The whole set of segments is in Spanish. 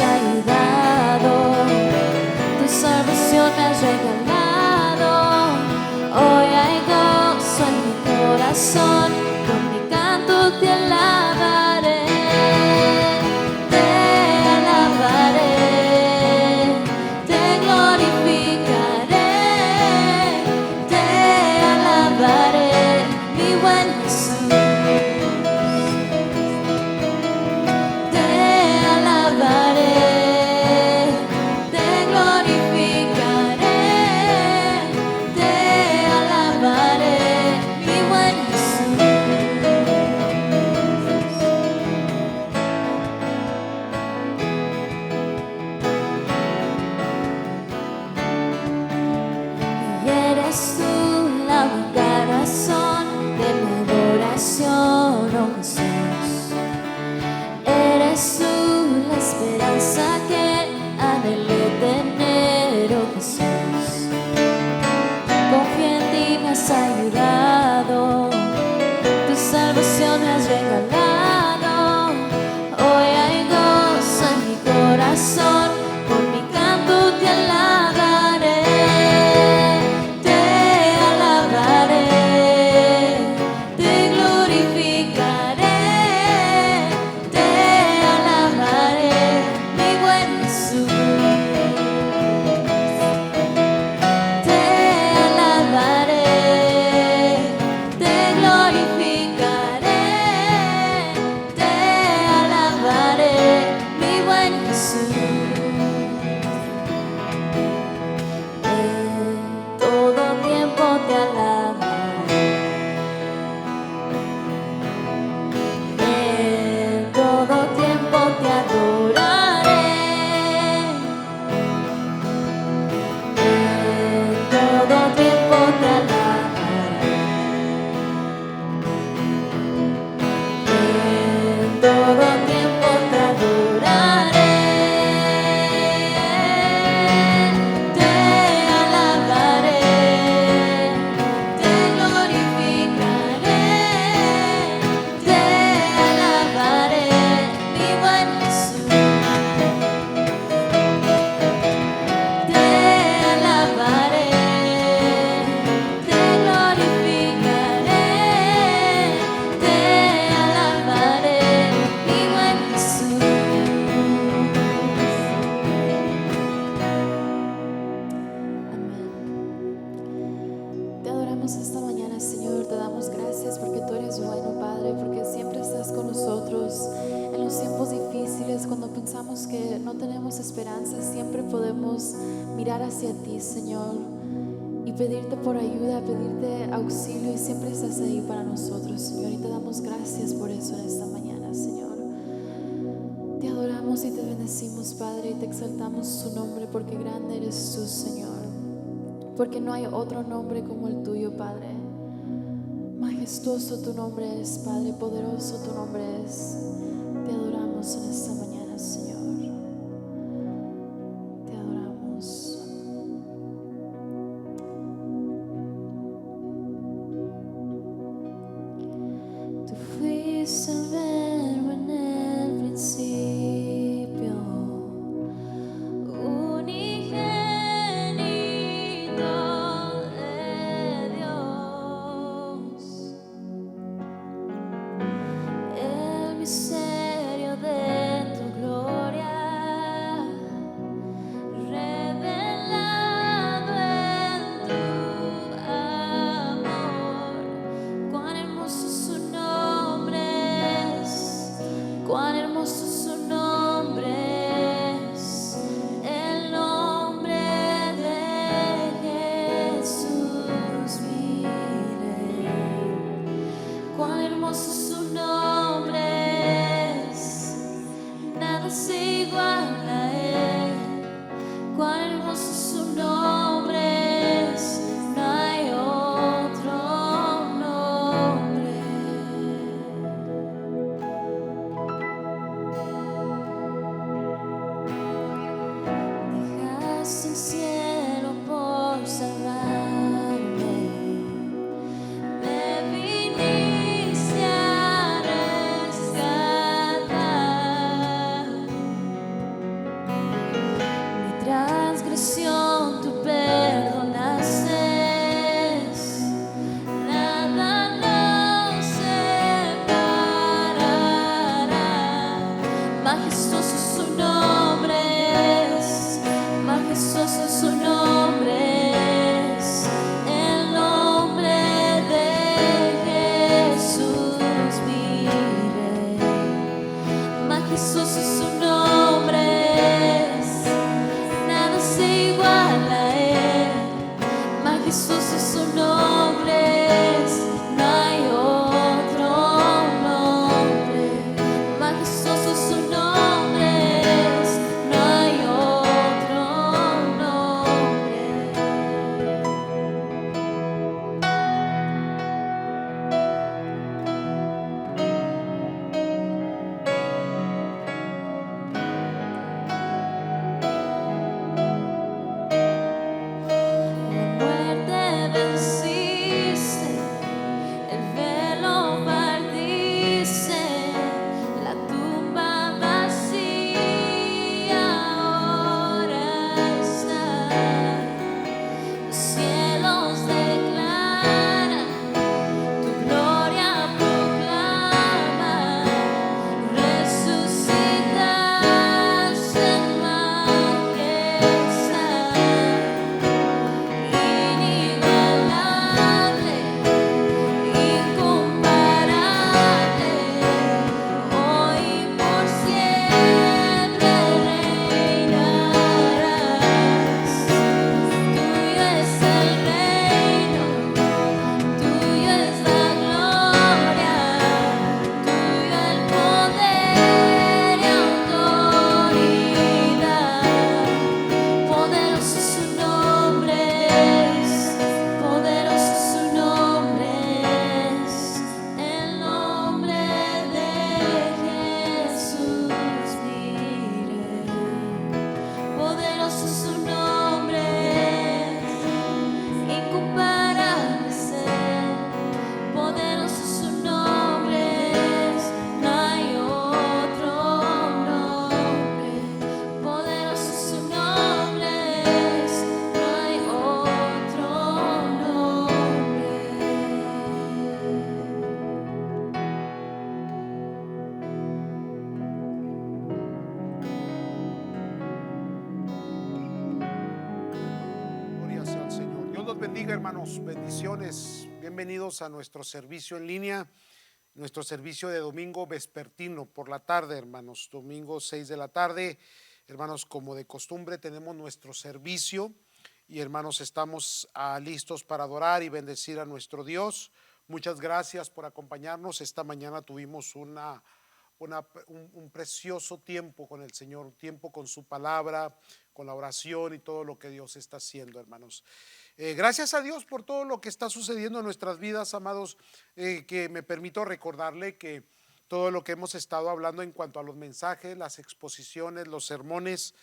ayudado, tu salvación me has regalado. Hoy hay gozo en mi corazón, con mi canto te alabaré, te alabaré, te glorificaré, te alabaré, mi buen Jesús. Eres tú la única razón de mi adoración, oh Jesús. Eres tú la esperanza que anhelé tener, oh Jesús. Confío en ti, me has ayudado, tu salvación me has regalado. Hoy hay gozo en mi corazón, con mi canto te alabaré. Esta mañana, Señor, te damos gracias porque tú eres bueno, Padre, porque siempre estás con nosotros en los tiempos difíciles. Cuando pensamos que no tenemos esperanza, siempre podemos mirar hacia ti, Señor, y pedirte por ayuda, pedirte auxilio, y siempre estás ahí para nosotros, Señor, y te damos gracias por eso en esta mañana, Señor. Te adoramos y te bendecimos, Padre, y te exaltamos tu nombre, porque grande eres tú, Señor. Porque no hay otro nombre como el tuyo, Padre. Majestuoso tu nombre es, Padre, poderoso tu nombre es. Te adoramos en esta mañana, Señor. Te adoramos. Tú fuiste el verbo en el principio, misterio de tu gloria, revelado en tu amor. Cuán hermoso su nombre es, cuán hermoso su nombre es, el nombre de Jesús mi Rey. Cuán hermoso su nombre, se iguala a él. Cuán hermoso su nombre es, no hay otro nombre. Majestuoso su nombre es, majestuoso su nombre es, el nombre de Jesús mi Rey. Majestuoso su nombre es, nada se iguala a él. Majestuoso su nombre es, no hay otro nombre. Majestuoso su nombre es, no hay otro nombre. La muerte venciste, el velo partiste, la tumba vacía ahora está. Los cielos declaran, tu gloria proclaman, resucitas en majestad. Inigualable, incomparable, hoy por siempre reinarás. Tuyo es el reino, tuyo es la gloria, tuyo el poder y autoridad. Poderoso su nombre es, poderoso su nombre es, el nombre de Jesús mi Rey. Poderoso su nombre es, incomparable es él. Poderoso su nombre es, no hay otro nombre. Poderoso su nombre es, no hay otro nombre. Gloria sea al Señor. Dios los bendiga, hermanos. Bendiciones. Bienvenidos a nuestro servicio en línea, nuestro servicio de domingo vespertino por la tarde, hermanos. Domingo 6 de la tarde, hermanos, como de costumbre tenemos nuestro servicio y hermanos estamos listos para adorar y bendecir a nuestro Dios. Muchas gracias por acompañarnos. Esta mañana tuvimos un precioso tiempo con el Señor, un tiempo con su palabra, con la oración y todo lo que Dios está haciendo, hermanos. Gracias a Dios por todo lo que está sucediendo en nuestras vidas, amados, que me permito recordarle que todo lo que hemos estado hablando en cuanto a los mensajes, las exposiciones, los sermones,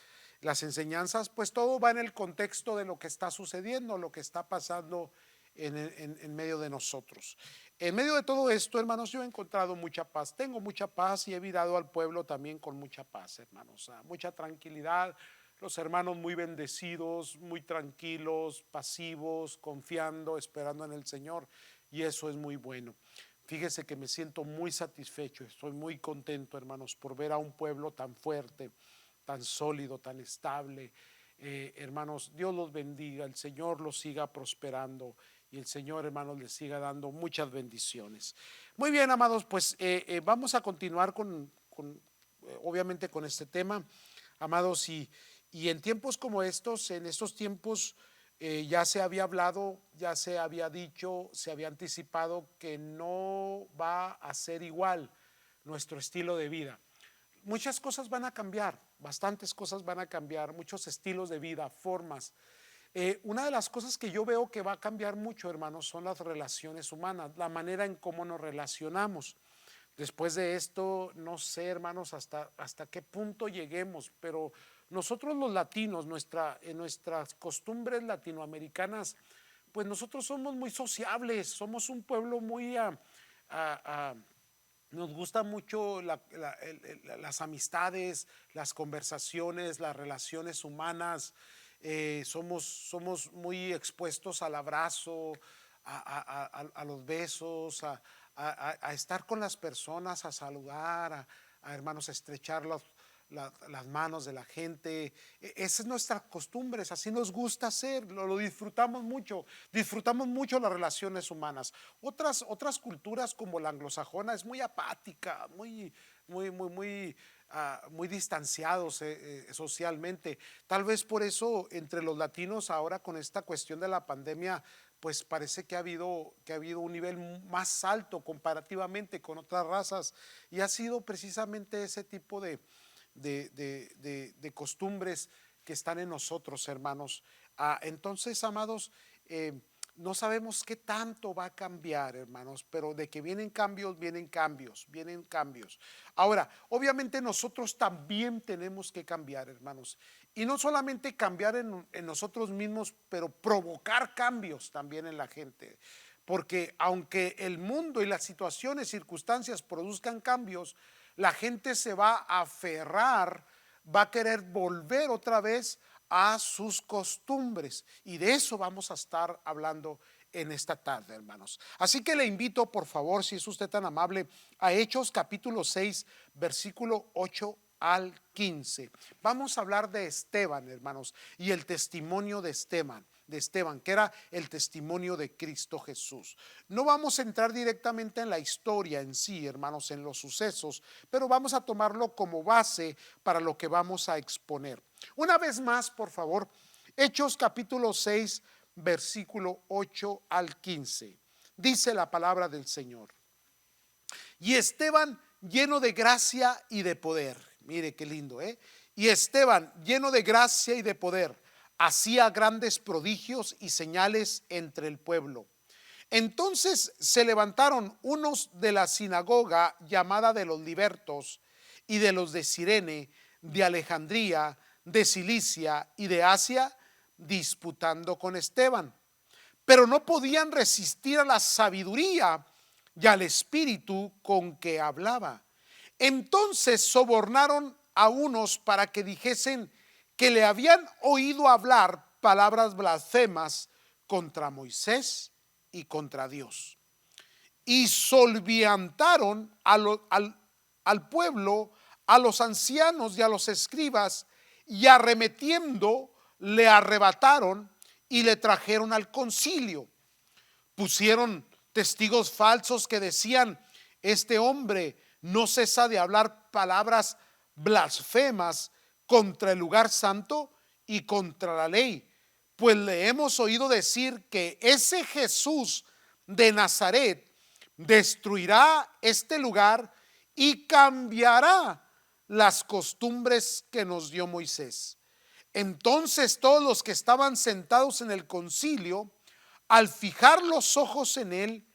las enseñanzas, pues todo va en el contexto de lo que está sucediendo, lo que está pasando en medio de nosotros. En medio de todo esto, hermanos, yo he encontrado mucha paz, tengo mucha paz y he virado al pueblo también con mucha paz, hermanos, mucha tranquilidad. Los hermanos muy bendecidos, muy tranquilos, pasivos, confiando, esperando en el Señor, y eso es muy bueno. Fíjese que me siento muy satisfecho, estoy muy contento, hermanos, por ver a un pueblo tan fuerte, tan sólido, tan estable. Hermanos, Dios los bendiga, el Señor los siga prosperando y el Señor, hermanos, les siga dando muchas bendiciones. Muy bien, amados, pues vamos a continuar obviamente con este tema, amados, y en tiempos como estos, en estos tiempos ya se había hablado, ya se había dicho, se había anticipado que no va a ser igual nuestro estilo de vida. Muchas cosas van a cambiar, bastantes cosas van a cambiar, muchos estilos de vida, formas. Una de las cosas que yo veo que va a cambiar mucho, hermanos, son las relaciones humanas, la manera en cómo nos relacionamos. Después de esto, no sé, hermanos, hasta qué punto lleguemos, pero nosotros los latinos, en nuestras costumbres latinoamericanas, pues nosotros somos muy sociables, somos un pueblo muy nos gusta mucho las amistades, las conversaciones, las relaciones humanas. Somos muy expuestos al abrazo, a los besos, a estar con las personas, a saludar, hermanos, estrechar las manos de la gente. Esa es nuestra costumbre, así nos gusta hacer, lo disfrutamos mucho las relaciones humanas. Otras culturas como la anglosajona es muy apática, muy distanciados socialmente. Tal vez por eso entre los latinos ahora con esta cuestión de la pandemia, pues parece que ha habido un nivel más alto comparativamente con otras razas, y ha sido precisamente ese tipo de costumbres que están en nosotros, hermanos. Entonces, amados, no sabemos qué tanto va a cambiar, hermanos, pero de que vienen cambios, vienen cambios, vienen cambios. Ahora, obviamente nosotros también tenemos que cambiar, hermanos, y no solamente cambiar en nosotros mismos, pero provocar cambios también en la gente. Porque aunque el mundo y las situaciones, circunstancias produzcan cambios, la gente se va a aferrar, va a querer volver otra vez a sus costumbres, y de eso vamos a estar hablando en esta tarde, hermanos. Así que le invito, por favor, si es usted tan amable, a Hechos capítulo 6, versículo 8 al 15. Vamos a hablar de Esteban, hermanos, y el testimonio de Esteban, que era el testimonio de Cristo Jesús. No vamos a entrar directamente en la historia en sí, hermanos, en los sucesos, pero vamos a tomarlo como base para lo que vamos a exponer. Una vez más, por favor, Hechos capítulo 6, versículo 8 al 15. Dice la palabra del Señor: y Esteban, lleno de gracia y de poder. Mire qué lindo, ¿eh? Y Esteban, lleno de gracia y de poder, hacía grandes prodigios y señales entre el pueblo. Entonces se levantaron unos de la sinagoga llamada de los libertos y de los de Cirene, de Alejandría, de Cilicia y de Asia, disputando con Esteban. Pero no podían resistir a la sabiduría y al espíritu con que hablaba. Entonces sobornaron a unos para que dijesen que le habían oído hablar palabras blasfemas contra Moisés y contra Dios. Y solviantaron al pueblo, a los ancianos y a los escribas, y arremetiendo le arrebataron y le trajeron al concilio. Pusieron testigos falsos que decían: este hombre no cesa de hablar palabras blasfemas contra el lugar santo y contra la ley, pues le hemos oído decir que ese Jesús de Nazaret destruirá este lugar y cambiará las costumbres que nos dio Moisés. Entonces todos los que estaban sentados en el concilio, al fijar los ojos en él,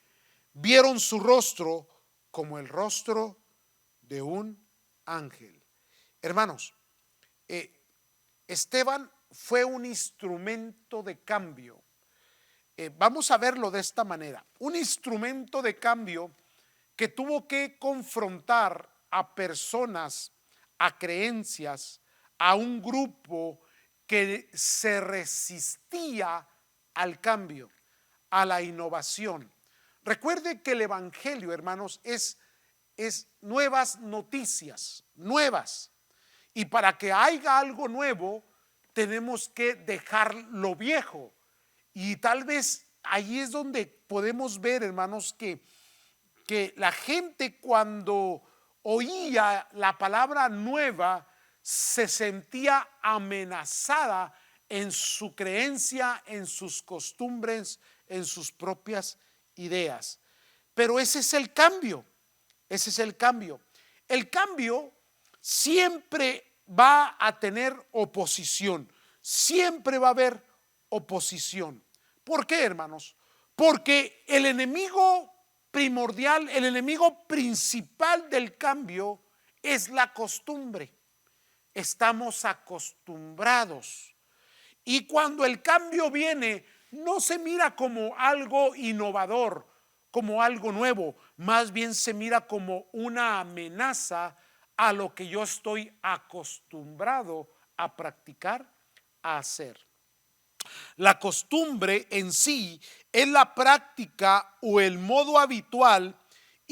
vieron su rostro como el rostro de un ángel. Hermanos, Esteban fue un instrumento de cambio. Vamos a verlo de esta manera: un instrumento de cambio que tuvo que confrontar a personas, a creencias, a un grupo que se resistía al cambio, a la innovación. Recuerde que el evangelio, hermanos, es nuevas noticias, nuevas. Y para que haya algo nuevo, tenemos que dejar lo viejo. Y tal vez ahí es donde podemos ver, hermanos, que la gente cuando oía la palabra nueva se sentía amenazada en su creencia, en sus costumbres, en sus propias ideas. Pero ese es el cambio. Ese es el cambio. El cambio siempre va a tener oposición. Siempre va a haber oposición. ¿Por qué, hermanos? Porque el enemigo primordial, el enemigo principal del cambio es la costumbre. Estamos acostumbrados. Y cuando el cambio viene, no se mira como algo innovador, como algo nuevo, más bien se mira como una amenaza a lo que yo estoy acostumbrado a practicar, a hacer. La costumbre en sí es la práctica o el modo habitual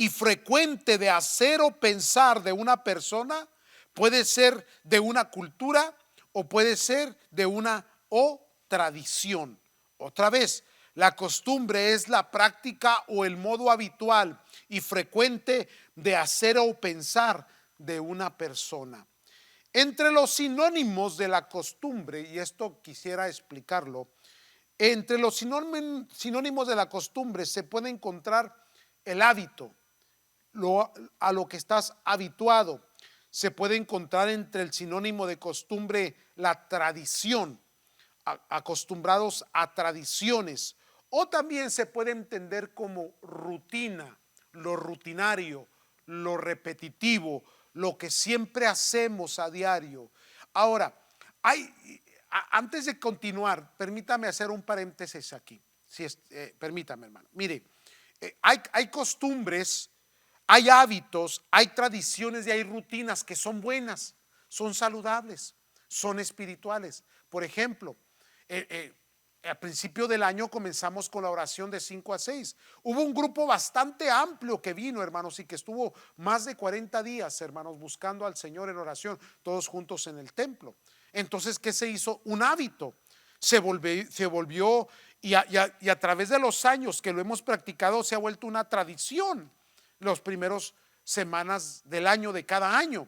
y frecuente de hacer o pensar de una persona puede ser de una cultura o puede ser de una o tradición. Otra vez, la costumbre es la práctica o el modo habitual y frecuente de hacer o pensar de una persona. Entre los sinónimos de la costumbre, y esto quisiera explicarlo, entre los sinónimos de la costumbre se puede encontrar el hábito, a lo que estás habituado. Se puede encontrar entre el sinónimo de costumbre la tradición, acostumbrados a tradiciones, o también se puede entender como rutina, lo rutinario, lo repetitivo, lo que siempre hacemos a diario. Ahora, antes de continuar, permítame hacer un paréntesis aquí. Permítame, hermano. Mire, hay costumbres, hay hábitos, hay tradiciones y hay rutinas que son buenas, son saludables, son espirituales. Por ejemplo, al principio del año comenzamos con la oración de 5 a 6. Hubo un grupo bastante amplio que vino, hermanos, y que estuvo más de 40 días, hermanos, buscando al Señor en oración, todos juntos en el templo. Entonces, ¿qué se hizo? Un hábito. Se volvió y a través de los años que lo hemos practicado se ha vuelto una tradición. Los primeros semanas del año, de cada año,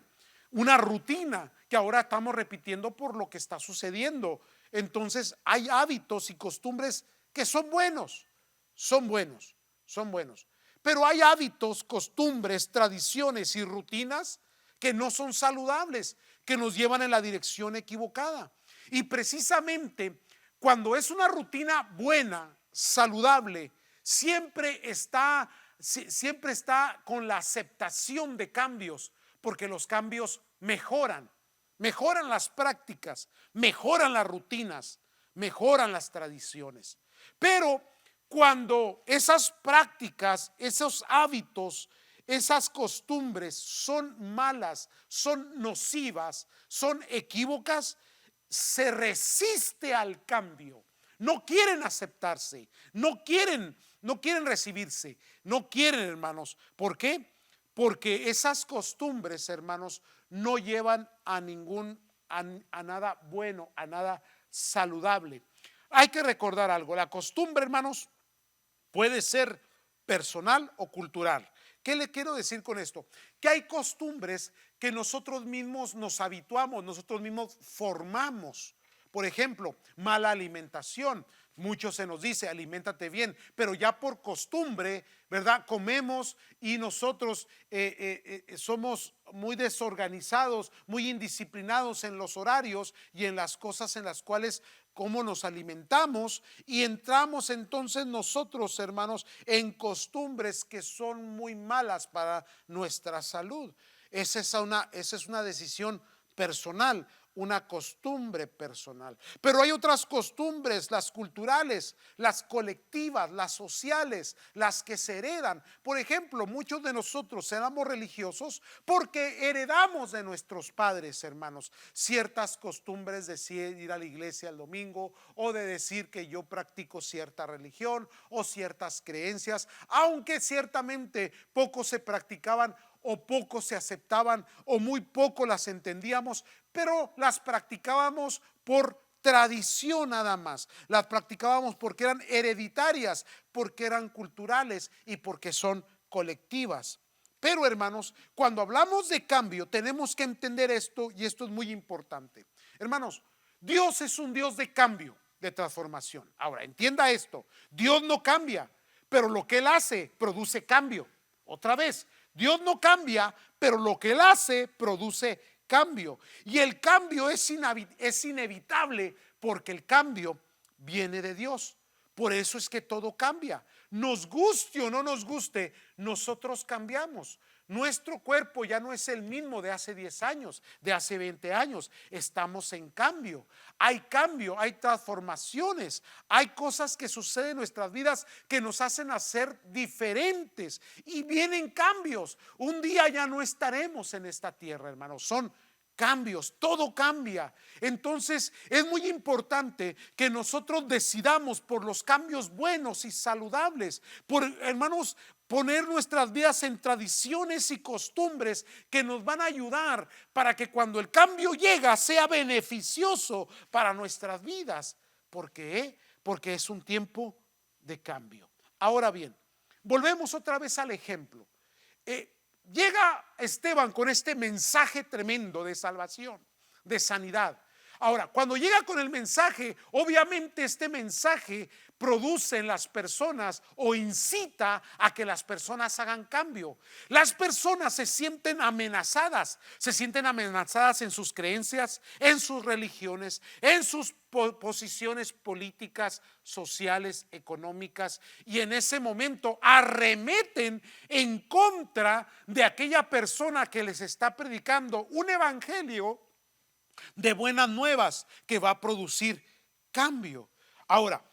una rutina que ahora estamos repitiendo por lo que está sucediendo. Entonces hay hábitos y costumbres que son buenos, son buenos, son buenos. Pero hay hábitos, costumbres, tradiciones y rutinas que no son saludables, que nos llevan en la dirección equivocada. Y precisamente cuando es una rutina buena, saludable, siempre está con la aceptación de cambios, porque los cambios mejoran las prácticas, mejoran las rutinas, mejoran las tradiciones. Pero cuando esas prácticas, esos hábitos, esas costumbres son malas, son nocivas, son equívocas, se resiste al cambio. No quieren aceptarse, no quieren recibirse, no quieren, hermanos. ¿Por qué? Porque esas costumbres, hermanos, no llevan a nada bueno, a nada saludable. Hay que recordar algo, la costumbre, hermanos, puede ser personal o cultural. ¿Qué le quiero decir con esto? Que hay costumbres que nosotros mismos nos habituamos, nosotros mismos formamos. Por ejemplo, mala alimentación. Mucho se nos dice, aliméntate bien, pero ya por costumbre, ¿verdad? Comemos y nosotros somos muy desorganizados, muy indisciplinados en los horarios y en las cosas en las cuales cómo nos alimentamos, y entramos entonces nosotros, hermanos, en costumbres que son muy malas para nuestra salud. Esa es una decisión personal, una costumbre personal. Pero hay otras costumbres, las culturales, las colectivas, las sociales, las que se heredan. Por ejemplo, muchos de nosotros éramos religiosos porque heredamos de nuestros padres, hermanos, ciertas costumbres de ir a la iglesia el domingo, o de decir que yo practico cierta religión o ciertas creencias, aunque ciertamente poco se practicaban o poco se aceptaban o muy poco las entendíamos, pero las practicábamos por tradición nada más. Las practicábamos porque eran hereditarias, porque eran culturales y porque son colectivas. Pero, hermanos, cuando hablamos de cambio tenemos que entender esto, y esto es muy importante. Hermanos, Dios es un Dios de cambio, de transformación. Ahora, entienda esto, Dios no cambia, pero lo que Él hace produce cambio. Otra vez, Dios no cambia, pero lo que Él hace produce cambio. Y el cambio es inevitable, porque el cambio viene de Dios. Por eso es que todo cambia. Nos guste o no nos guste, nosotros cambiamos. Nuestro cuerpo ya no es el mismo de hace 10 años, de hace 20 años. Estamos en cambio. Hay cambio, hay transformaciones, hay cosas que suceden en nuestras vidas que nos hacen hacer diferentes. Y vienen cambios. Un día ya no estaremos en esta tierra, hermanos. Son cambios, todo cambia. Entonces es muy importante que nosotros decidamos por los cambios buenos y saludables, hermanos, poner nuestras vidas en tradiciones y costumbres que nos van a ayudar para que cuando el cambio llega sea beneficioso para nuestras vidas. ¿Por qué? Porque es un tiempo de cambio. Ahora bien, volvemos otra vez al ejemplo. Llega Esteban con este mensaje tremendo de salvación, de sanidad. Ahora, cuando llega con el mensaje, obviamente este mensaje produce en las personas o incita a que las personas hagan cambio. Las personas se sienten amenazadas en sus creencias, en sus religiones, en sus posiciones políticas, sociales, económicas, y en ese momento arremeten en contra de aquella persona que les está predicando un evangelio de buenas nuevas que va a producir cambio. Ahora,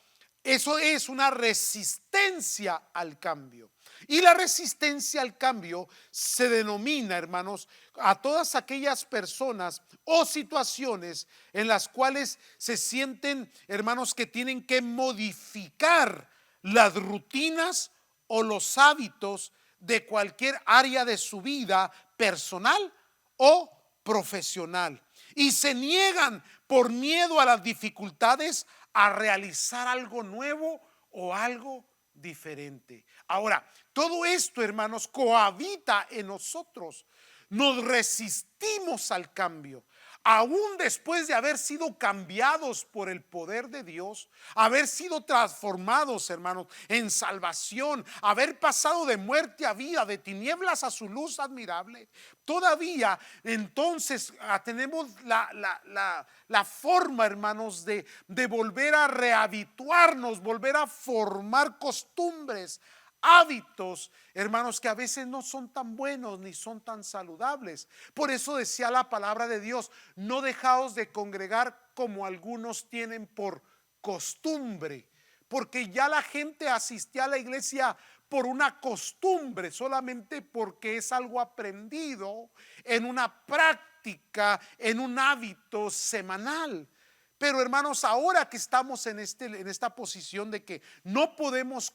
eso es una resistencia al cambio. Y la resistencia al cambio se denomina, hermanos, a todas aquellas personas o situaciones en las cuales se sienten, hermanos, que tienen que modificar las rutinas o los hábitos de cualquier área de su vida personal o profesional, y se niegan por miedo a las dificultades a realizar algo nuevo o algo diferente. Ahora, todo esto, hermanos, cohabita en nosotros. Nos resistimos al cambio. Aún después de haber sido cambiados por el poder de Dios, haber sido transformados, hermanos, en salvación, haber pasado de muerte a vida, de tinieblas a su luz admirable, todavía entonces tenemos la forma, hermanos, de volver a rehabituarnos, volver a formar costumbres, hábitos, hermanos, que a veces no son tan buenos ni son tan saludables. Por eso decía la palabra de Dios: no dejaos de congregar como algunos tienen por costumbre, porque ya la gente asistía a la iglesia por una costumbre, solamente porque es algo aprendido en una práctica, en un hábito semanal. Pero hermanos, ahora que estamos en esta posición de que no podemos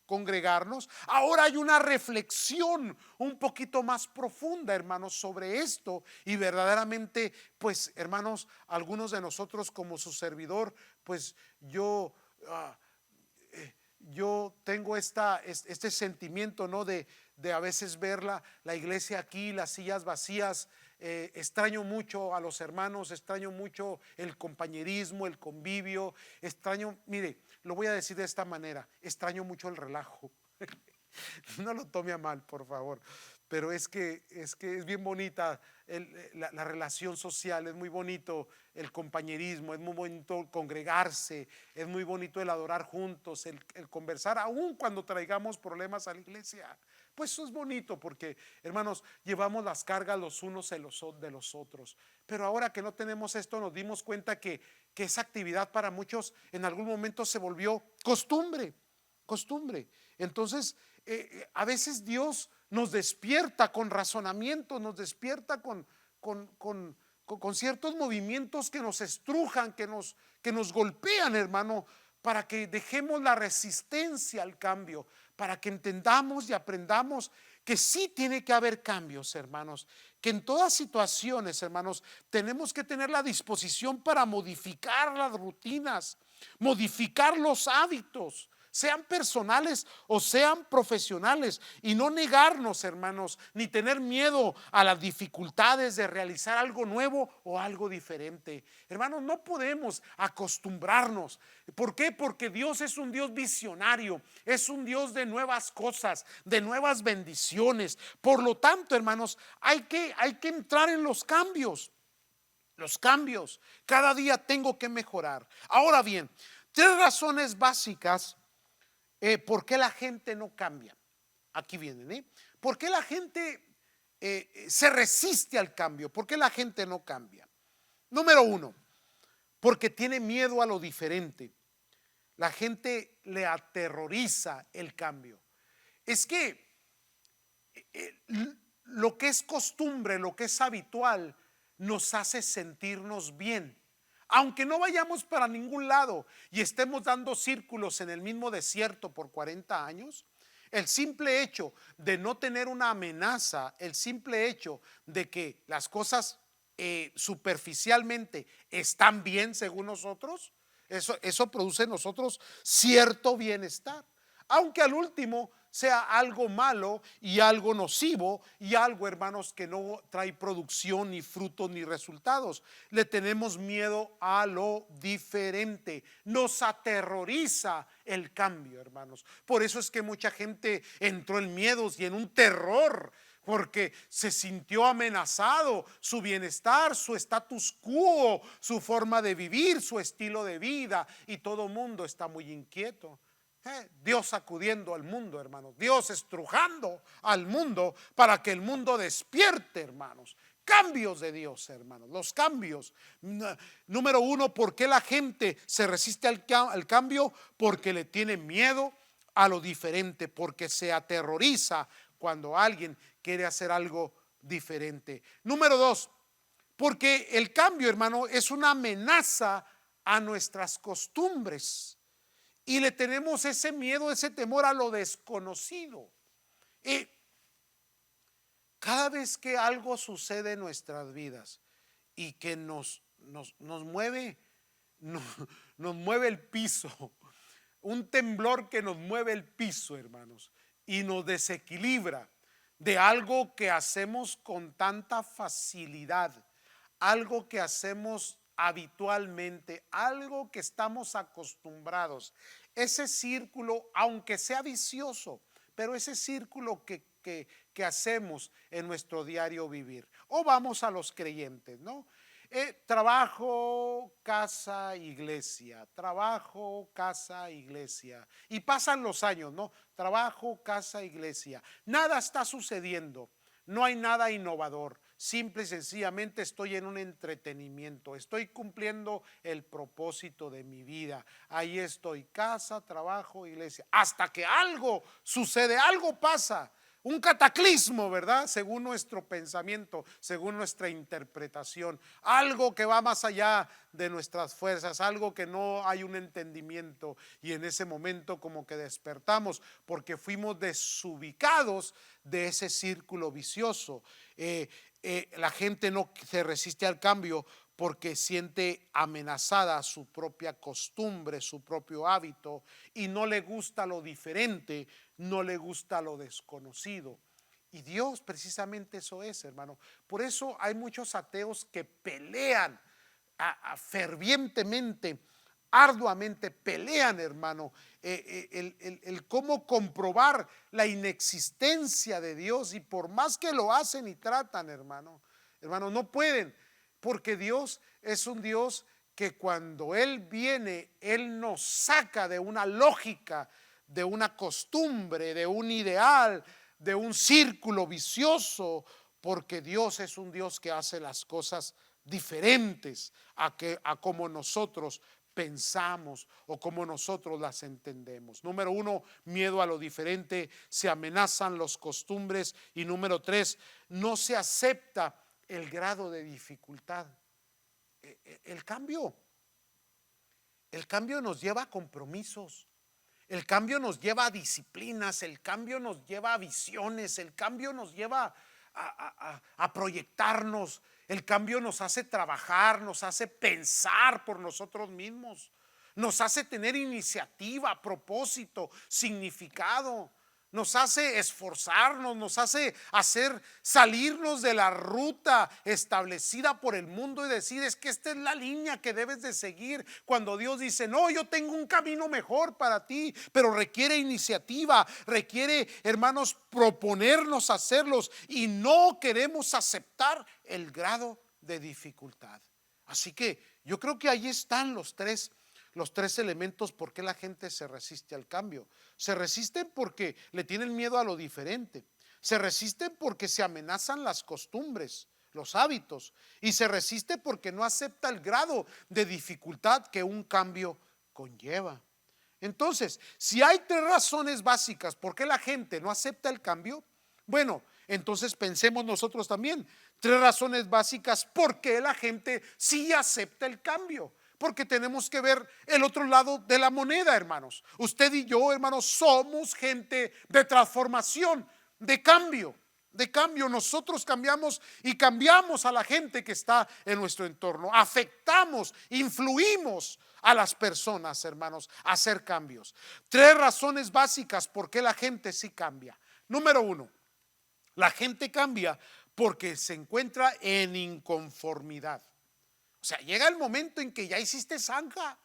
congregarnos, ahora hay una reflexión un poquito más profunda, hermanos, sobre esto. Y verdaderamente, pues, hermanos, algunos de nosotros, como su servidor, pues yo tengo este sentimiento, ¿no? De a veces ver la iglesia aquí, las sillas vacías. Extraño mucho a los hermanos, extraño mucho el compañerismo, el convivio, extraño, mire, lo voy a decir de esta manera: extraño mucho el relajo. No lo tome a mal, por favor, pero es que es bien bonita la relación social, es muy bonito el compañerismo, es muy bonito congregarse, es muy bonito el adorar juntos, el conversar, aun cuando traigamos problemas a la iglesia. Pues eso es bonito porque, hermanos, llevamos las cargas los unos de los otros. Pero ahora que no tenemos esto, nos dimos cuenta que esa actividad para muchos en algún momento se volvió costumbre. Entonces, a veces Dios nos despierta con razonamiento, nos despierta con ciertos movimientos que nos estrujan, que nos golpean, hermano, para que dejemos la resistencia al cambio, para que entendamos y aprendamos que sí tiene que haber cambios, hermanos, que en todas situaciones, hermanos, tenemos que tener la disposición para modificar las rutinas, modificar los hábitos, sean personales o sean profesionales, y no negarnos, hermanos, ni tener miedo a las dificultades de realizar algo nuevo o algo diferente. Hermanos, no podemos acostumbrarnos. ¿Por qué? Porque Dios es un Dios visionario, es un Dios de nuevas cosas, de nuevas bendiciones. Por lo tanto, hermanos, hay que entrar en los cambios. Los cambios, cada día tengo que mejorar. Ahora bien, 3 razones básicas ¿por qué la gente no cambia? Aquí vienen, ¿por qué la gente se resiste al cambio? ¿Por qué la gente no cambia? Número 1, porque tiene miedo a lo diferente. La gente le aterroriza el cambio. Es que lo que es costumbre, lo que es habitual, nos hace sentirnos bien. Aunque no vayamos para ningún lado y estemos dando círculos en el mismo desierto por 40 años, El simple hecho de no tener una amenaza, el simple hecho de que las cosas superficialmente están bien según nosotros, eso produce en nosotros cierto bienestar, aunque al último sea algo malo y algo nocivo y algo, hermanos, que no trae producción ni frutos ni resultados. Le tenemos miedo a lo diferente, nos aterroriza el cambio, hermanos. Por eso es que mucha gente entró en miedos y en un terror, porque se sintió amenazado su bienestar, su status quo, su forma de vivir, su estilo de vida, y todo el mundo está muy inquieto. Dios sacudiendo al mundo, hermanos, Dios estrujando al mundo para que el mundo despierte, hermanos. Cambios de Dios, hermanos, los cambios. Número uno, ¿por qué la gente se resiste al cambio? Porque le tiene miedo a lo diferente, porque se aterroriza cuando alguien quiere hacer algo diferente. Número dos, porque el cambio, hermano, es una amenaza a nuestras costumbres y le tenemos ese miedo, ese temor a lo desconocido. Y cada vez que algo sucede en nuestras vidas y que nos mueve, nos mueve el piso, un temblor que nos mueve el piso, hermanos, y nos desequilibra de algo que hacemos con tanta facilidad, algo que hacemos habitualmente, algo que estamos acostumbrados. Ese círculo, aunque sea vicioso, pero ese círculo que hacemos en nuestro diario vivir. O vamos a los creyentes, ¿no? Trabajo, casa, iglesia, trabajo, casa, iglesia. Y pasan los años, ¿no? Trabajo, casa, iglesia. Nada está sucediendo, no hay nada innovador. Simple y sencillamente estoy en un entretenimiento, estoy cumpliendo el propósito de mi vida. Ahí estoy, casa, trabajo, iglesia. Hasta que algo sucede, algo pasa. Un cataclismo, ¿verdad? Según nuestro pensamiento, según nuestra interpretación, algo que va más allá de nuestras fuerzas, algo que no hay un entendimiento, y en ese momento como que despertamos porque fuimos desubicados de ese círculo vicioso. La gente no se resiste al cambio porque siente amenazada su propia costumbre, su propio hábito, y no le gusta lo diferente, no le gusta lo desconocido. Y Dios precisamente eso es, hermano. Por eso hay muchos ateos que pelean fervientemente, arduamente pelean, hermano, el cómo comprobar la inexistencia de Dios, y por más que lo hacen y tratan, hermano, no pueden, porque Dios es un Dios que cuando Él viene, Él nos saca de una lógica, de una costumbre, de un ideal, de un círculo vicioso, porque Dios es un Dios que hace las cosas diferentes a como nosotros pensamos o como nosotros las entendemos. Número uno, miedo a lo diferente, se amenazan las costumbres. Y número tres, no se acepta el grado de dificultad. El cambio nos lleva a compromisos, el cambio nos lleva a disciplinas, el cambio nos lleva a visiones, el cambio nos lleva a proyectarnos, el cambio nos hace trabajar, nos hace pensar por nosotros mismos, nos hace tener iniciativa, propósito, significado. Nos hace esforzarnos, nos hace hacer salirnos de la ruta establecida por el mundo y decir, es que esta es la línea que debes de seguir. Cuando Dios dice, no, yo tengo un camino mejor para ti, pero requiere iniciativa, requiere, hermanos, proponernos hacerlos, y no queremos aceptar el grado de dificultad. Así que yo creo que ahí están los tres elementos por qué la gente se resiste al cambio. Se resisten porque le tienen miedo a lo diferente, se resisten porque se amenazan las costumbres, los hábitos, y se resiste porque no acepta el grado de dificultad que un cambio conlleva. Entonces, si hay tres razones básicas por qué la gente no acepta el cambio, bueno, entonces pensemos nosotros también tres razones básicas por qué la gente sí acepta el cambio. porque tenemos que ver el otro lado de la moneda, hermanos. Usted y yo, hermanos, somos gente de transformación, de cambio. De cambio, nosotros cambiamos y cambiamos a la gente que está en nuestro entorno. Afectamos, influimos a las personas, hermanos, a hacer cambios. 3 razones básicas por qué la gente sí cambia. Número 1, la gente cambia porque se encuentra en inconformidad. O sea, llega el momento en que ya hiciste zanja,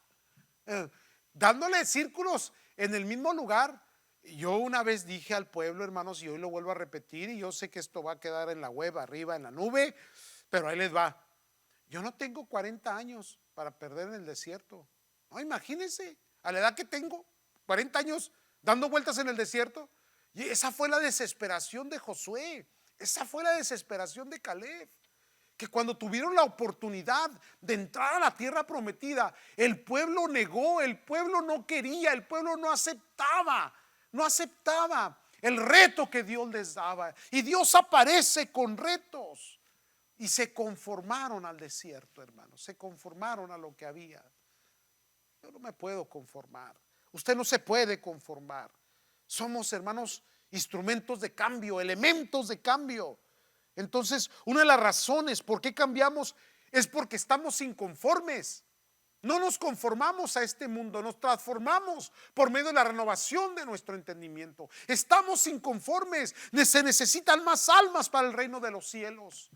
dándole círculos en el mismo lugar. Yo una vez dije al pueblo, hermanos, y hoy lo vuelvo a repetir, y yo sé que esto va a quedar en la web, arriba en la nube, pero ahí les va. Yo no tengo 40 años para perder en el desierto. No, imagínense, a la edad que tengo, 40 años dando vueltas en el desierto. Y esa fue la desesperación de Josué, esa fue la desesperación de Caleb, que cuando tuvieron la oportunidad de entrar a la tierra prometida, el pueblo negó, el pueblo no quería, el pueblo no aceptaba el reto que Dios les daba. Y Dios aparece con retos y se conformaron al desierto, hermanos, se conformaron a lo que había. Yo no me puedo conformar, usted no se puede conformar. Somos, hermanos, instrumentos de cambio, elementos de cambio. Entonces, una de las razones por qué cambiamos es porque estamos inconformes. No nos conformamos a este mundo, nos transformamos por medio de la renovación de nuestro entendimiento. Estamos inconformes, se necesitan más almas para el reino de los cielos.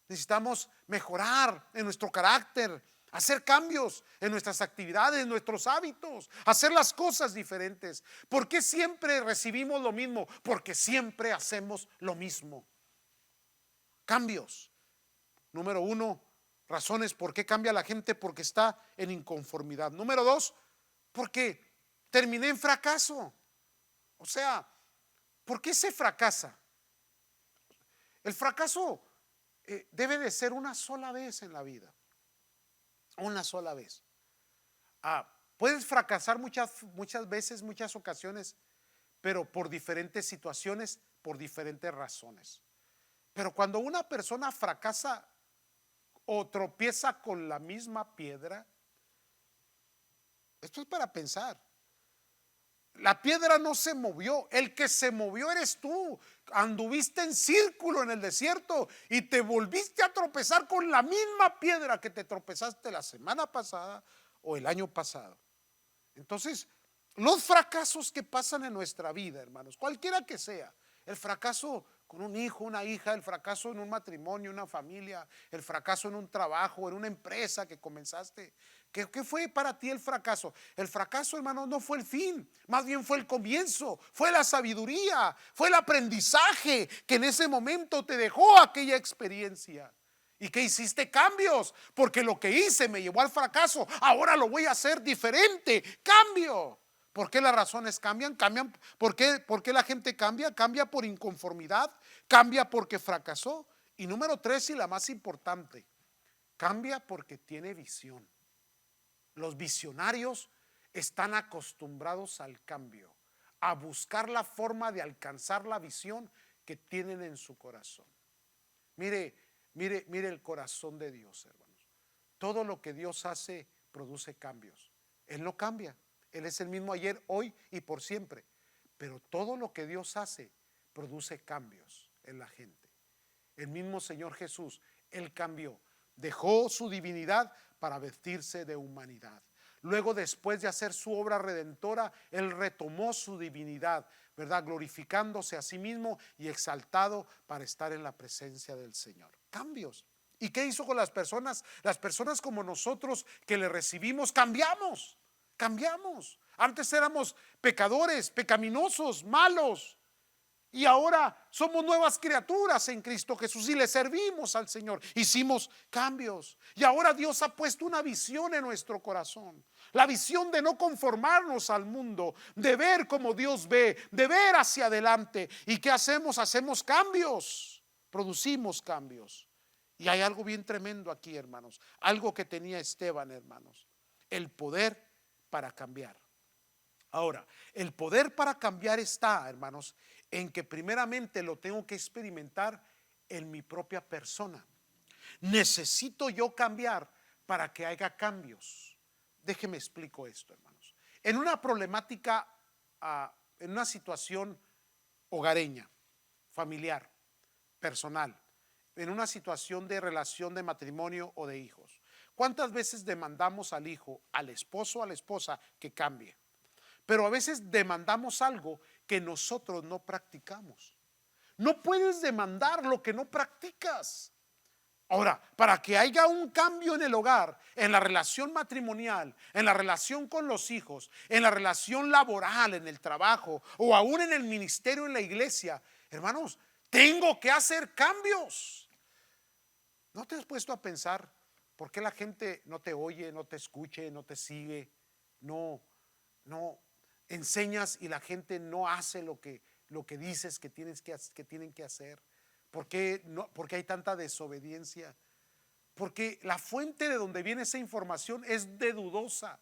Necesitamos mejorar en nuestro carácter, hacer cambios en nuestras actividades, en nuestros hábitos, hacer las cosas diferentes. ¿Por qué siempre recibimos lo mismo? Porque siempre hacemos lo mismo. Cambios. Número 1, razones por qué cambia la gente: porque está en inconformidad. Número 2, porque terminé en fracaso. O sea, ¿por qué se fracasa? El fracaso debe de ser una sola vez en la vida. Una sola vez. Puedes fracasar muchas veces, muchas ocasiones, pero por diferentes situaciones, por diferentes razones. Pero cuando una persona fracasa o tropieza con la misma piedra, esto es para pensar. La piedra no se movió, el que se movió eres tú. Anduviste en círculo en el desierto y te volviste a tropezar con la misma piedra que te tropezaste la semana pasada o el año pasado. Entonces, los fracasos que pasan en nuestra vida, hermanos, cualquiera que sea, el fracaso con un hijo, una hija, el fracaso en un matrimonio, una familia, el fracaso en un trabajo, en una empresa que comenzaste. ¿Qué fue para ti el fracaso? El fracaso, hermano, no fue el fin, más bien fue el comienzo, fue la sabiduría, fue el aprendizaje que en ese momento te dejó aquella experiencia. ¿Y qué hiciste? Cambios, porque lo que hice me llevó al fracaso, ahora lo voy a hacer diferente. Cambio. ¿Por qué las razones cambian? ¿Por qué la gente cambia? Cambia por inconformidad, cambia porque fracasó. Y número 3, y la más importante, cambia porque tiene visión. Los visionarios están acostumbrados al cambio, a buscar la forma de alcanzar la visión que tienen en su corazón. Mire el corazón de Dios, hermanos. Todo lo que Dios hace produce cambios. Él no cambia. Él es el mismo ayer, hoy y por siempre. Pero todo lo que Dios hace produce cambios en la gente. El mismo Señor Jesús, Él cambió. Dejó su divinidad para vestirse de humanidad. Luego, después de hacer su obra redentora, Él retomó su divinidad, ¿verdad? Glorificándose a sí mismo y exaltado para estar en la presencia del Señor. Cambios. ¿Y qué hizo con las personas? Las personas como nosotros que le recibimos, cambiamos. Antes éramos pecadores, pecaminosos, malos. Y ahora somos nuevas criaturas en Cristo Jesús y le servimos al Señor. Hicimos cambios. Y ahora Dios ha puesto una visión en nuestro corazón. La visión de no conformarnos al mundo, de ver como Dios ve, de ver hacia adelante. ¿Y qué hacemos? Hacemos cambios. Producimos cambios. Y hay algo bien tremendo aquí, hermanos. Algo que tenía Esteban, hermanos. El poder para cambiar. Ahora, el poder para cambiar está, hermanos, en que primeramente lo tengo que experimentar en mi propia persona. Necesito yo cambiar para que haya cambios. déjeme explico esto, hermanos. En una problemática, en una situación hogareña, familiar, personal, en una situación de relación de matrimonio o de hijos, ¿cuántas veces demandamos al hijo, al esposo o a la esposa que cambie? Pero a veces demandamos algo que nosotros no practicamos. No puedes demandar lo que no practicas. Ahora, para que haya un cambio en el hogar, en la relación matrimonial, en la relación con los hijos, en la relación laboral, en el trabajo o aún en el ministerio, en la iglesia, hermanos, tengo que hacer cambios. ¿No te has puesto a pensar por qué la gente no te oye, no te escuche, no te sigue, no enseñas y la gente no hace lo que dices que tienen que hacer? ¿Por qué no? Porque hay tanta desobediencia. Porque la fuente de donde viene esa información es dudosa,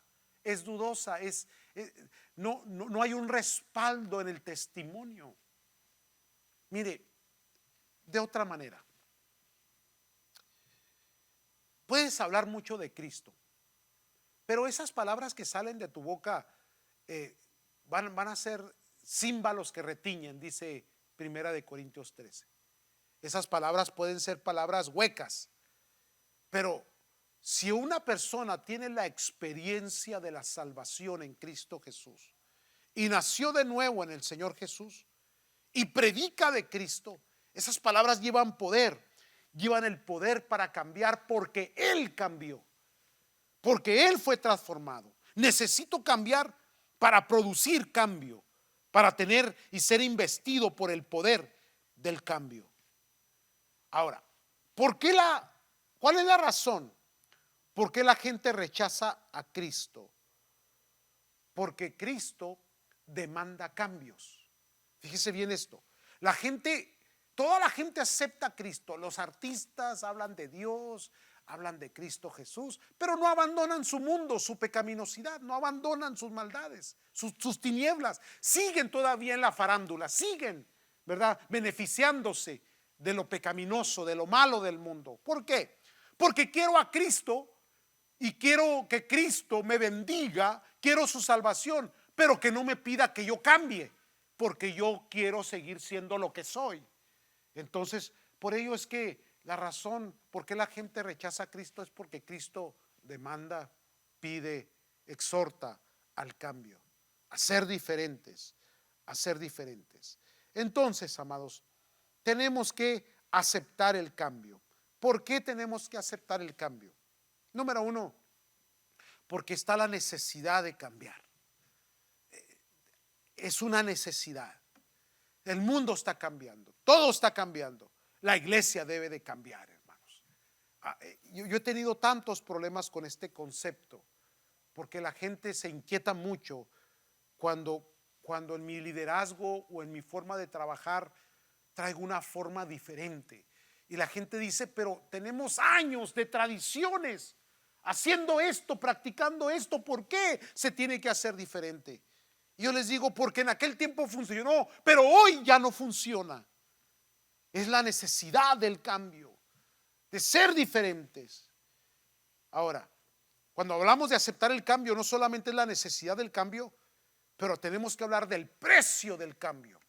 no hay un respaldo en el testimonio. Mire, de otra manera, puedes hablar mucho de Cristo, pero esas palabras que salen de tu boca van a ser címbalos que retiñen, dice Primera de Corintios 13. Esas palabras pueden ser palabras huecas, pero si una persona tiene la experiencia de la salvación en Cristo Jesús y nació de nuevo en el Señor Jesús y predica de Cristo, esas palabras llevan poder, llevan el poder para cambiar, porque Él cambió, porque Él fue transformado. Necesito cambiar para producir cambio, para tener y ser investido por el poder del cambio. Ahora, ¿cuál es la razón? ¿Por qué la gente rechaza a Cristo? Porque Cristo demanda cambios. Fíjese bien esto. Toda la gente acepta a Cristo. Los artistas hablan de Dios, hablan de Cristo Jesús, pero no abandonan su mundo, su pecaminosidad, no abandonan sus maldades, sus tinieblas. Siguen todavía en la farándula, siguen, ¿verdad?, beneficiándose de lo pecaminoso, de lo malo del mundo. ¿Por qué? Porque quiero a Cristo y quiero que Cristo me bendiga, quiero su salvación, pero que no me pida que yo cambie, porque yo quiero seguir siendo lo que soy. Entonces, por ello es que la razón por qué la gente rechaza a Cristo es porque Cristo demanda, pide, exhorta al cambio, a ser diferentes, a ser diferentes. Entonces, amados, tenemos que aceptar el cambio. ¿Por qué tenemos que aceptar el cambio? Número uno, porque está la necesidad de cambiar. Es una necesidad. El mundo está cambiando, todo está cambiando. La iglesia debe de cambiar, hermanos. Yo he tenido tantos problemas con este concepto, porque la gente se inquieta mucho cuando en mi liderazgo o en mi forma de trabajar traigo una forma diferente. Y la gente dice, pero tenemos años de tradiciones haciendo esto, practicando esto, ¿por qué se tiene que hacer diferente? Y yo les digo, porque en aquel tiempo funcionó, pero hoy ya no funciona. Es la necesidad del cambio, de ser diferentes. Ahora, cuando hablamos de aceptar el cambio, no solamente es la necesidad del cambio, pero tenemos que hablar del precio del cambio.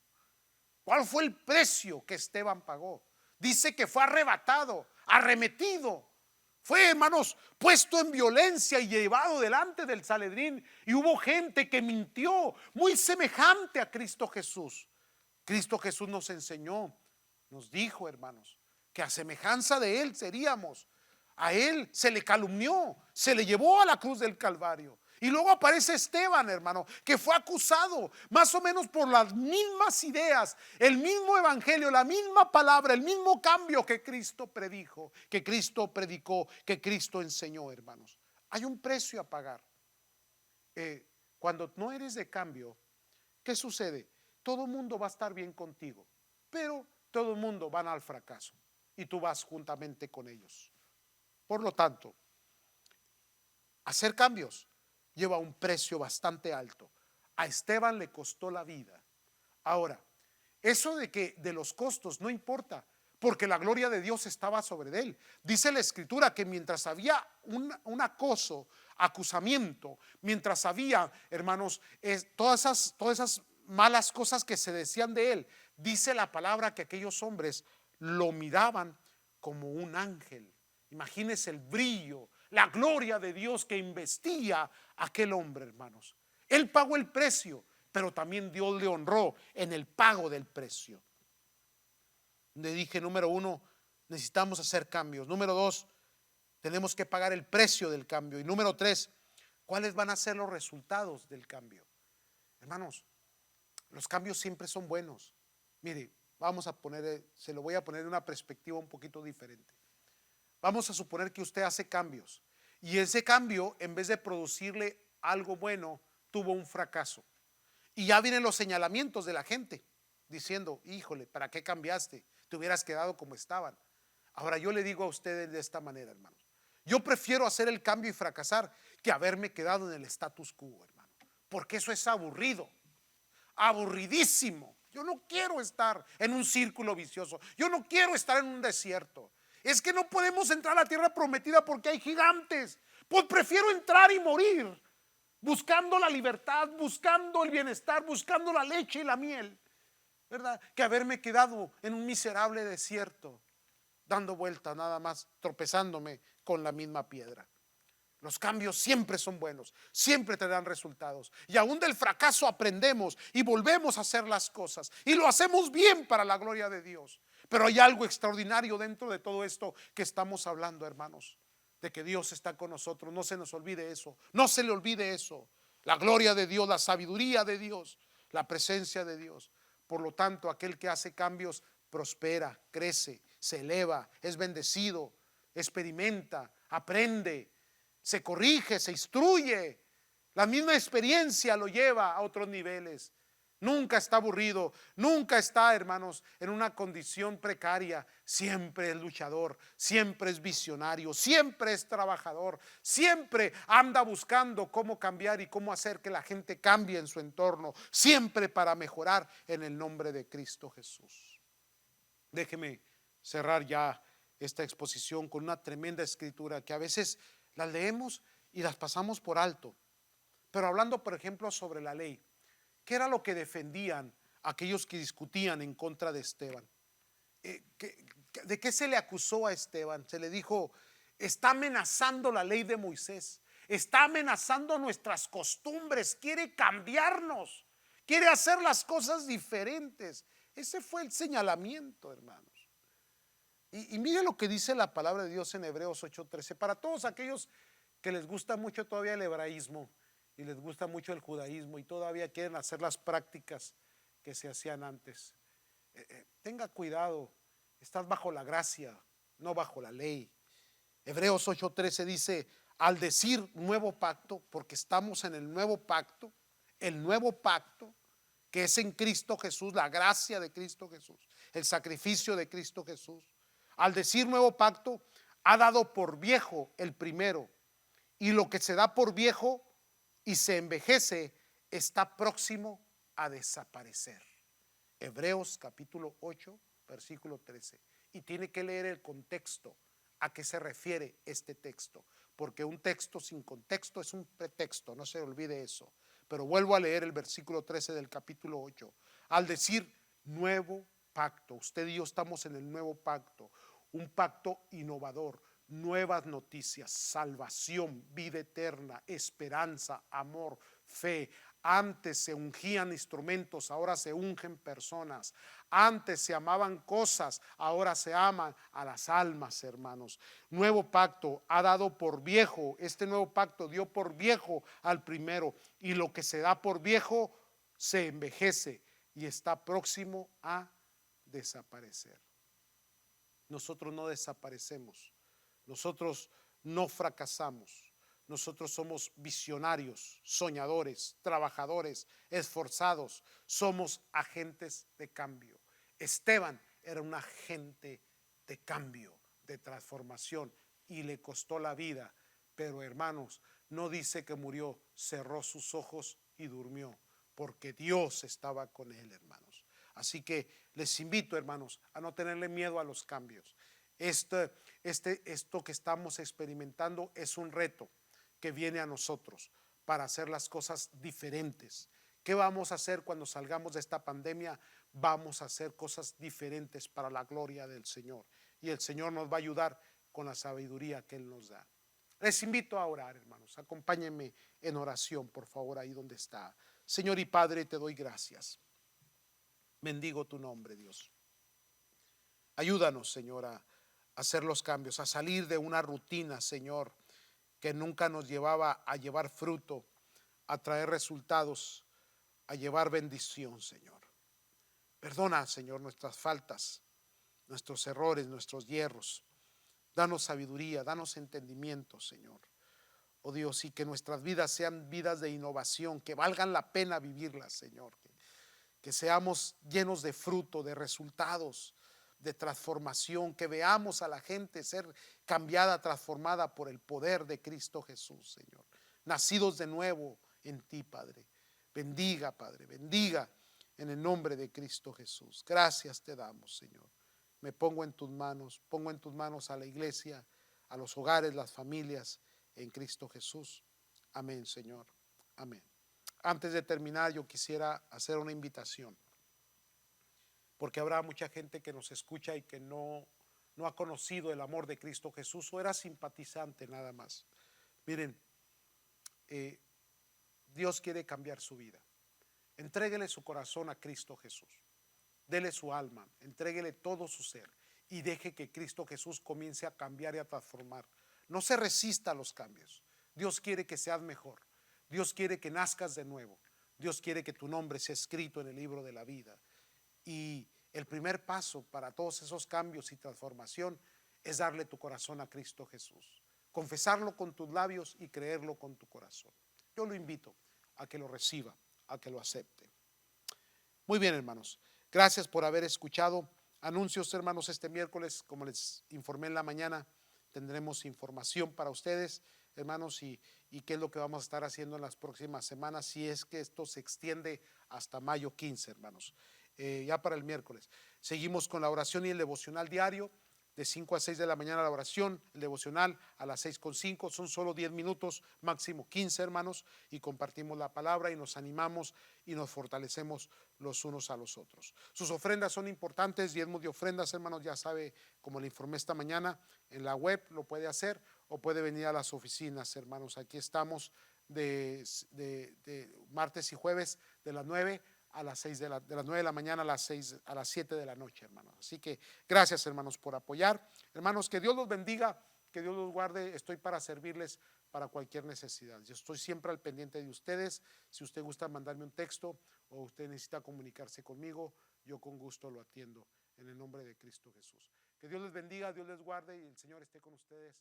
¿Cuál fue el precio que Esteban pagó? Dice que fue arrebatado, arremetido. Fue, hermanos, puesto en violencia y llevado delante del Sanedrín. Y hubo gente que mintió, muy semejante a Cristo Jesús. Cristo Jesús nos enseñó, nos dijo, hermanos, que a semejanza de Él seríamos. A Él se le calumnió, se le llevó a la cruz del Calvario. Y luego aparece Esteban, hermano, que fue acusado más o menos por las mismas ideas, el mismo evangelio, la misma palabra, el mismo cambio que Cristo predijo, que Cristo predicó, que Cristo enseñó, hermanos. Hay un precio a pagar. Cuando no eres de cambio, ¿qué sucede? Todo el mundo va a estar bien contigo, pero todo el mundo van al fracaso y tú vas juntamente con ellos. Por lo tanto, hacer cambios lleva un precio bastante alto. A Esteban le costó la vida. Ahora, eso de los costos no importa, porque la gloria de Dios estaba sobre él. Dice la escritura que mientras había un acoso, acusamiento, mientras había, hermanos, todas esas malas cosas que se decían de él, dice la palabra que aquellos hombres lo miraban como un ángel. Imagínense el brillo, la gloria de Dios que investiga a aquel hombre, hermanos. Él pagó el precio, pero también Dios le honró en el pago del precio. Le dije, número uno, necesitamos hacer cambios. Número dos, tenemos que pagar el precio del cambio. Y número tres, ¿cuáles van a ser los resultados del cambio? Hermanos, los cambios siempre son buenos. Mire, se lo voy a poner en una perspectiva un poquito diferente. Vamos a suponer que usted hace cambios y ese cambio, en vez de producirle algo bueno, tuvo un fracaso. Y ya vienen los señalamientos de la gente diciendo, híjole, ¿para qué cambiaste? Te hubieras quedado como estaban. Ahora yo le digo a ustedes de esta manera, hermanos, yo prefiero hacer el cambio y fracasar que haberme quedado en el status quo, hermano, porque eso es aburrido, aburridísimo. Yo no quiero estar en un círculo vicioso, yo no quiero estar en un desierto. Es que no podemos entrar a la tierra prometida porque hay gigantes. Pues prefiero entrar y morir buscando la libertad, buscando el bienestar, buscando la leche y la miel, ¿verdad? Que haberme quedado en un miserable desierto, dando vuelta nada más, tropezándome con la misma piedra. Los cambios siempre son buenos, siempre te dan resultados. Y aún del fracaso aprendemos y volvemos a hacer las cosas. Y lo hacemos bien para la gloria de Dios. Pero hay algo extraordinario dentro de todo esto que estamos hablando, hermanos. De que Dios está con nosotros. No se nos olvide eso. No se le olvide eso. La gloria de Dios, la sabiduría de Dios, la presencia de Dios. Por lo tanto, aquel que hace cambios prospera, crece, se eleva, es bendecido, experimenta, aprende, se corrige, se instruye. La misma experiencia lo lleva a otros niveles. Nunca está aburrido, nunca está, hermanos, en una condición precaria. Siempre es luchador, siempre es visionario, siempre es trabajador, siempre anda buscando cómo cambiar y cómo hacer que la gente cambie en su entorno, siempre para mejorar en el nombre de Cristo Jesús. Déjeme cerrar ya esta exposición con una tremenda escritura que a veces las leemos y las pasamos por alto. Pero hablando, por ejemplo, sobre la ley, ¿qué era lo que defendían aquellos que discutían en contra de Esteban? ¿De qué se le acusó a Esteban? Se le dijo, está amenazando la ley de Moisés, está amenazando nuestras costumbres, quiere cambiarnos, quiere hacer las cosas diferentes. Ese fue el señalamiento, hermanos. Y mire lo que dice la palabra de Dios en Hebreos 8:13. Para todos aquellos que les gusta mucho todavía el hebraísmo y les gusta mucho el judaísmo y todavía quieren hacer las prácticas que se hacían antes, tenga cuidado, estás bajo la gracia, no bajo la ley. Hebreos 8:13 dice, al decir nuevo pacto, porque estamos en el nuevo pacto que es en Cristo Jesús, la gracia de Cristo Jesús, el sacrificio de Cristo Jesús. Al decir nuevo pacto, ha dado por viejo el primero, y lo que se da por viejo y se envejece está próximo a desaparecer. Hebreos capítulo 8, versículo 13. Y tiene que leer el contexto, a qué se refiere este texto, porque un texto sin contexto es un pretexto, no se olvide eso. Pero vuelvo a leer el versículo 13 del capítulo 8. Al decir nuevo pacto, usted y yo estamos en el nuevo pacto, un pacto innovador, nuevas noticias, salvación, vida eterna, esperanza, amor, fe. Antes se ungían instrumentos, ahora se ungen personas. Antes se amaban cosas, ahora se aman a las almas, hermanos. Nuevo pacto ha dado por viejo, este nuevo pacto dio por viejo al primero, y lo que se da por viejo se envejece y está próximo a desaparecer. Nosotros no desaparecemos, nosotros no fracasamos, nosotros somos visionarios, soñadores, trabajadores, esforzados, somos agentes de cambio. Esteban era un agente de cambio, de transformación, y le costó la vida, pero hermanos, no dice que murió, cerró sus ojos y durmió, porque Dios estaba con él, hermanos. Así que les invito, hermanos, a no tenerle miedo a los cambios. Esto que estamos experimentando es un reto, que viene a nosotros para hacer las cosas diferentes. ¿Qué vamos a hacer cuando salgamos de esta pandemia? Vamos a hacer cosas diferentes para la gloria del Señor. Y el Señor nos va a ayudar con la sabiduría que Él nos da. Les invito a orar, hermanos. Acompáñenme en oración, por favor, ahí donde está. Señor y Padre, te doy gracias. Bendigo tu nombre, Dios. Ayúdanos, Señor, a hacer los cambios, a salir de una rutina, Señor, que nunca nos llevaba a llevar fruto, a traer resultados, a llevar bendición, Señor. Perdona, Señor, nuestras faltas, nuestros errores, nuestros hierros. Danos sabiduría, danos entendimiento, Señor. Oh Dios, y que nuestras vidas sean vidas de innovación, que valgan la pena vivirlas, Señor. Que seamos llenos de fruto, de resultados, de transformación, que veamos a la gente ser cambiada, transformada por el poder de Cristo Jesús, Señor. Nacidos de nuevo en ti, Padre. Bendiga, Padre, bendiga en el nombre de Cristo Jesús. Gracias te damos, Señor. Me pongo en tus manos a la iglesia, a los hogares, las familias, en Cristo Jesús. Amén, Señor. Amén. Antes de terminar, yo quisiera hacer una invitación, porque habrá mucha gente que nos escucha y que no ha conocido el amor de Cristo Jesús o era simpatizante nada más. Miren, Dios quiere cambiar su vida. Entréguele su corazón a Cristo Jesús. Dele su alma, entréguele todo su ser y deje que Cristo Jesús comience a cambiar y a transformar. No se resista a los cambios. Dios quiere que seas mejor. Dios quiere que nazcas de nuevo. Dios quiere que tu nombre sea escrito en el libro de la vida. Y el primer paso para todos esos cambios y transformación es darle tu corazón a Cristo Jesús. Confesarlo con tus labios y creerlo con tu corazón. Yo lo invito a que lo reciba, a que lo acepte. Muy bien, hermanos. Gracias por haber escuchado. Anuncios, hermanos, este miércoles, como les informé en la mañana, tendremos información para ustedes, hermanos, y qué es lo que vamos a estar haciendo en las próximas semanas, si es que esto se extiende hasta mayo 15, hermanos. Ya para el miércoles. Seguimos con la oración y el devocional diario. De 5 a 6 de la mañana la oración, el devocional a las 6:05, son solo 10 minutos, máximo 15, hermanos, y compartimos la palabra y nos animamos y nos fortalecemos los unos a los otros. Sus ofrendas son importantes, diezmos de ofrendas, hermanos, ya sabe, como le informé esta mañana, en la web lo puede hacer o puede venir a las oficinas, hermanos. Aquí estamos de martes y jueves de las 9 a las 6 de las 9 de la mañana a las 7 de la noche, hermanos. Así que gracias, hermanos, por apoyar. Hermanos, que Dios los bendiga, que Dios los guarde. Estoy para servirles para cualquier necesidad. Yo estoy siempre al pendiente de ustedes. Si usted gusta mandarme un texto o usted necesita comunicarse conmigo, yo con gusto lo atiendo en el nombre de Cristo Jesús. Que Dios les bendiga, Dios les guarde y el Señor esté con ustedes.